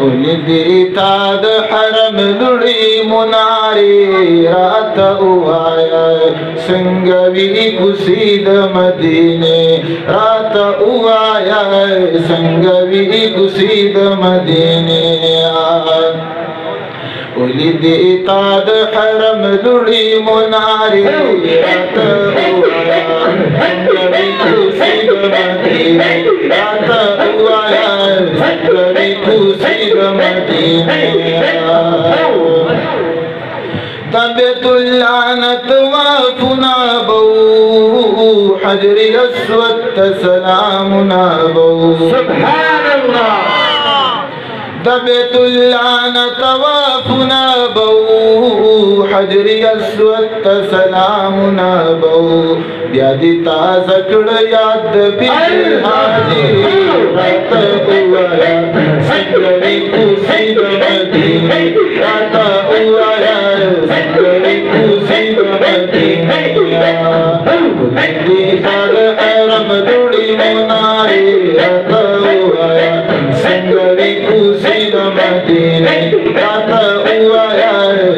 ولديتا د حرم لړي مناري رات اوایا څنګه وی کوسي د مدینه رات اوایا څنګه وی کوسي د مدینه ولديتا د حرم لړي مناري رات اوایا څنګه وی کوسي د مدینه رات اوایا څنګه وی کوسي د مدینه بیت الله نتوافنا بو حجر اسود سلامنا بو سبحان الله بیت الله نتوافنا بو حجر اسود سلامنا بو بیا دې تازه کړ یاد بیر حاجی رات اوایا څنګه وی کوسي د مدینه رات اوایا څنګه وی کوسي د مدینه ولديتا د حرم لړي مناري رات اوایا څنګه وی کوسي د مدینه رات اوایا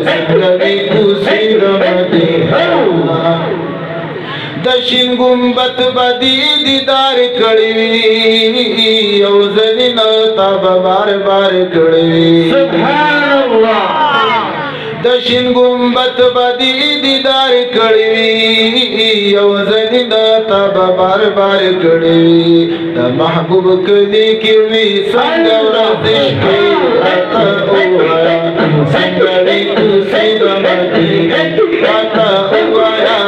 څنګه وی کوسي د مدینه دشین گنبد بدی دیدار کړی او زمین تاب بار بار کړی سبحان الله دشین گنبد بدی دیدار کړی او زمین تاب بار بار کړی د محبوب کلی کې وی څنګه ورځش کې راته اوایا څنګه وی کوسي د مدینه راته اوایا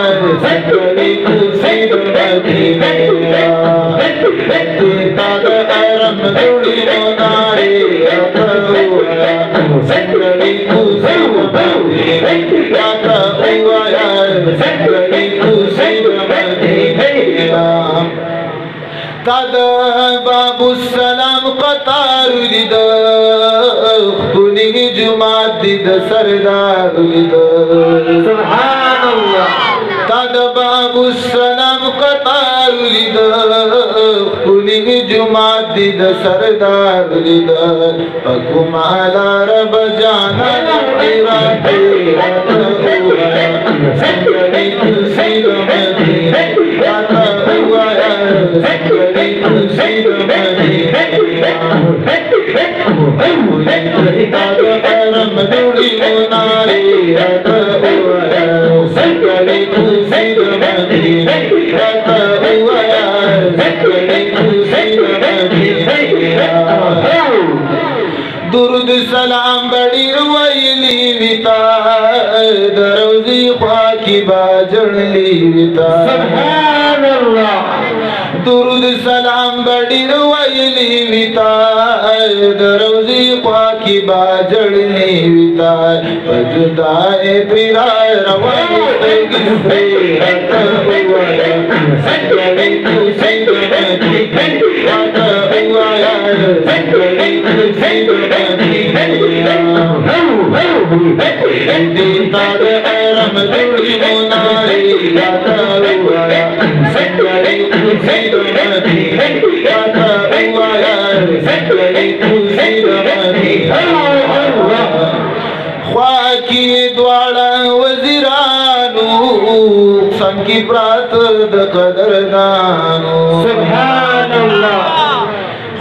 څنګه وی کوسي د مدینه ولديتا د حرم لړي مناري راته اوایا څنګه وی کوسي د مدینه راته اوایا څنګه وی کوسي د مدینه تا د باب السلام قطار لید خپلی جماعت دید سردار لید سبحان الله تا د باب السلام قطار لید خپلی جماعت دید سردار لید پکم علا رب جانا ایراتی رات اوایا څنګه وی کوسي د مدینه رات اوایا څنګه وی کوسي د مدینه ولديتا د حرم لړي مناري رات اوایا څنګه وی کوسي د مدینه رات اوایا څنګه وی کوسي د مدینه درود سلام بډیر ویلی وتا دروزی خوا کی باجړلی وتا سبحان الله درود سلام بډیر ویلی وتا دروزی خوا کی باجړلی وتا وجدای پیرا روان دګي رات اوایا څنګه وی کوسي د مدینه رات اوایا څنګه وی کوسي د ولديتا د حرم لړي مناري رات اوایا څنګه وی کوسي د مدینه رات اوایا څنګه وی کوسي د مدینه خوا کې دواړه وزیرانو څنګه پرات د قدردانو سبحان الله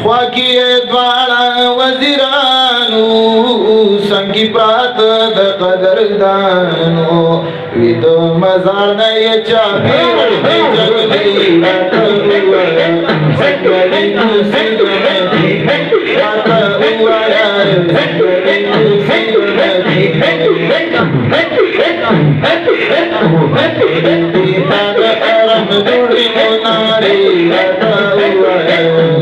خوا کې دواړه وزیرانو څنګه پرات د قدردانو وی د مزار نه چا پیر جګلی رات اوایا څنګه وی کوسي د مدینه رات اوایا څنګه وی کوسي د مدینه ولديتا د حرم لړي مناري رات اوایا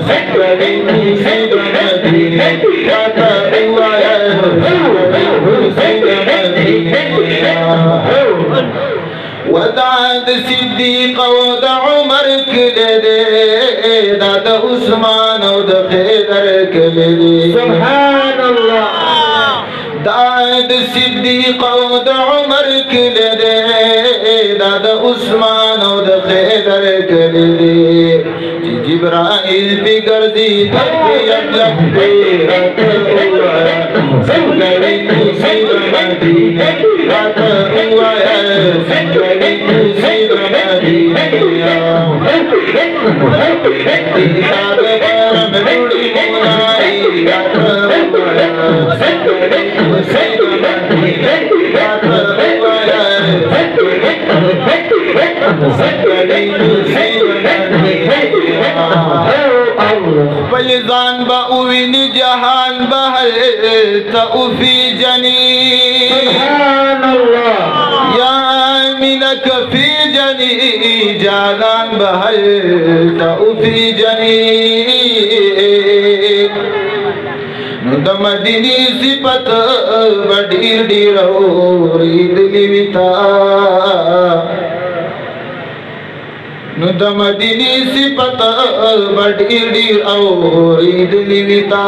څنګه وی کوسي د مدینه رات اوایا څنګه وی کوسي د مدینه ودعد صدیق او د عمر کله دې دا د عثمان او د حیدر کله دې سبحان الله دعد صدیق او د عمر کله دې دا د عثمان او د حیدر کله دې جبرائیل بی گردی تک یم لکھتے رات Singari kusida Madina Kata uaya Singari kusida Madina Isada param dudi munai Kata uaya Singari kusida Madina Kata uaya Singari kusida فلزان بأوين جهان بهل تأوفي جني سبحان الله يا منك في جني جهان بهل تأوفي جني ندمدني صفت بدير ديرو ريد لوتا ندمدني صفت بدير اور ريد لوتا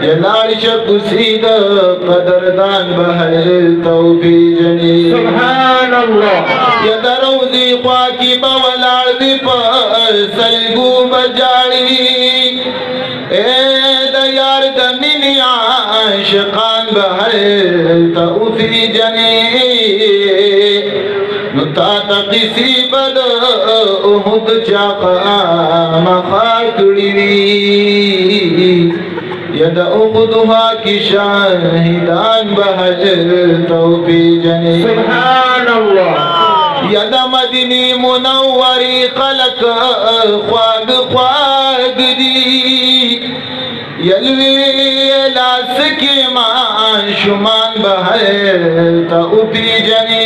يلارش قصيد قدردان بهل توفي جني سبحان الله يدروزي خواكي بولار بپر سلگو بجاڑی اے دیار دمینی عاشقان بہر توفی جنی نتا تقسی بد احد چاقا مخاکڑی ید اقدها کی شاہدان بہر توفی جنی سبحان الله ید مدنی منوری خلق خواگ خواگ دی یلوی لاسکی مان شمان بہر توفی جنی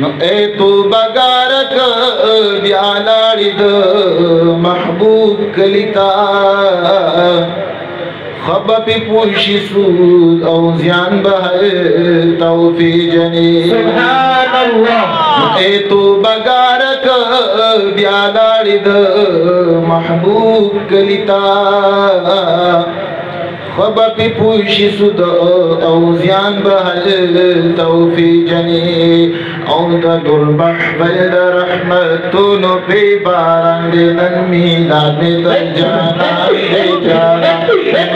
نو اے تو بگارک بیالارد محبوب کلیتا خبب پوشی سود او زیان بہر توفی جنی سبحان الله اے تو بگارک بیالارد محبوب کلیتا خبب پوشی سود او زیان بہر توفی جنی او دا دربح بلد رحمتونو پی باران دن میلاد در جانا دے جانا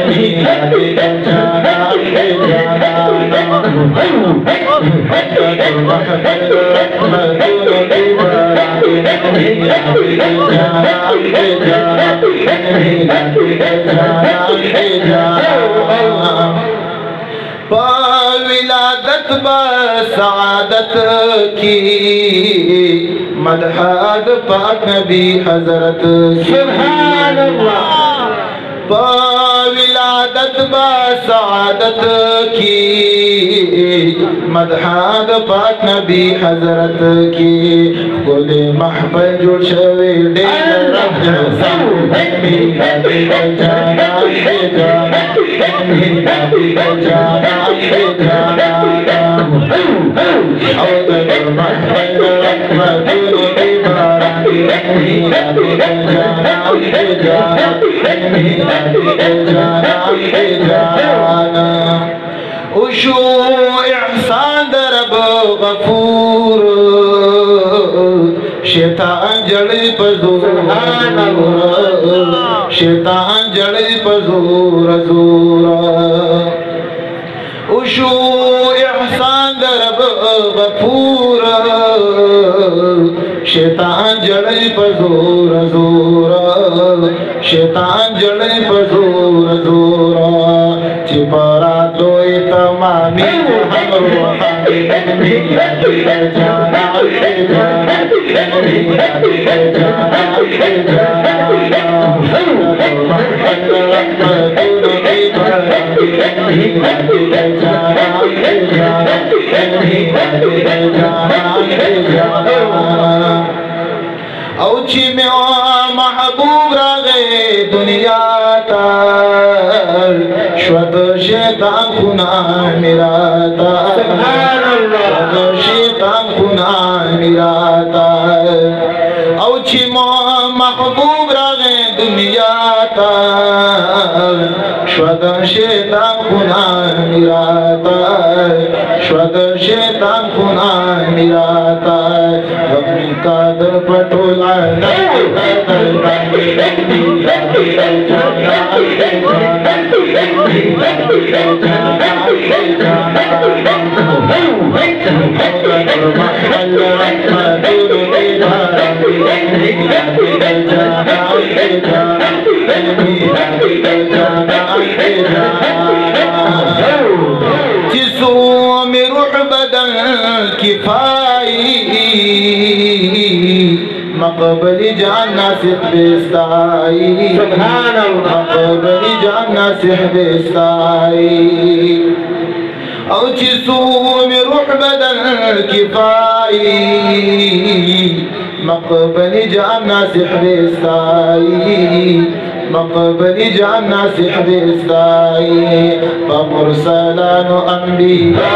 میلاد در جانا دے جانا دربح بلد رحمتونو پی باران دن میلاد در جانا دے جانا میلاد در جانا دے جانا ولادت با سعادت کی مدحاد پاک نبی حضرت سبحان الله ولادت با سعادت کی مدحاد پاک نبی حضرت کی خود محفل جو شوی دیر رب جسام میلاد جانا دے جانا میلاد جانا دے جانا حوض محفل رحمتون بیباران میلاد جانا دے جانا میلاد جانا دے جانا وشو احسان درب غفور شیطان جڑی پزور شیطان جڑی پزور وشو احسان درب غفور شیطان جڑی پزور شیطان جڑی پزور چپارا دوئی تمامی ہم روحانی میلاد جانا دے جانا میلاد جانا دے جانا محمد رحمتون بیباران میلاد جانا دے جانا میلاد جانا دے جانا اوچی میں محبوب راغے دنیا تار شوت شیطان خنا میرا تار سبحان الله شوت شیطان خنا میرا تار اوچی محبوب راغے دنیا تار شوت شیطان خنا میرا تار شوت شیطان خنا میرا تار اپنی قادر پٹولا نہ جسوم روح بدن كفاية مقبل جان ناسخ بستاي سبحان الله مقبل جان ناسخ بستاي او جسوم روح بدن كفاية مقبل جان ناسخ بستاي مقبل جان ناسخ بستاي فمرسلان أنبياء